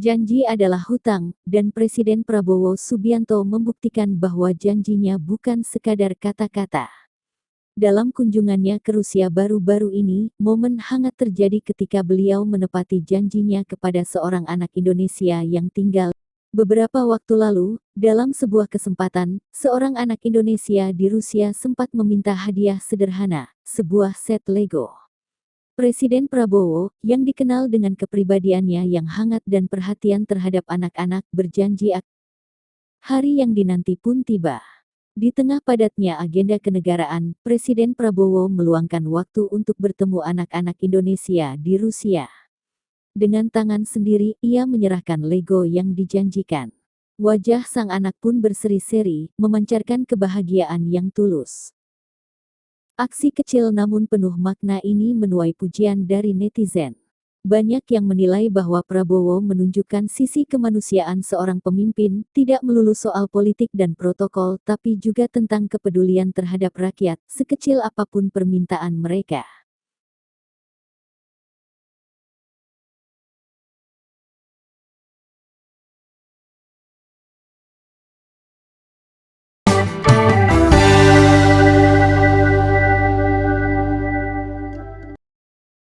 Janji adalah hutang, dan Presiden Prabowo Subianto membuktikan bahwa janjinya bukan sekadar kata-kata. Dalam kunjungannya ke Rusia baru-baru ini, momen hangat terjadi ketika beliau menepati janjinya kepada seorang anak Indonesia yang tinggal. Beberapa waktu lalu, dalam sebuah kesempatan, seorang anak Indonesia di Rusia sempat meminta hadiah sederhana, sebuah set Lego. Presiden Prabowo, yang dikenal dengan kepribadiannya yang hangat dan perhatian terhadap anak-anak, berjanji hari yang dinanti pun tiba. Di tengah padatnya agenda kenegaraan, Presiden Prabowo meluangkan waktu untuk bertemu anak-anak Indonesia di Rusia. Dengan tangan sendiri, ia menyerahkan Lego yang dijanjikan. Wajah sang anak pun berseri-seri, memancarkan kebahagiaan yang tulus. Aksi kecil namun penuh makna ini menuai pujian dari netizen. Banyak yang menilai bahwa Prabowo menunjukkan sisi kemanusiaan seorang pemimpin, tidak melulu soal politik dan protokol, tapi juga tentang kepedulian terhadap rakyat, sekecil apapun permintaan mereka.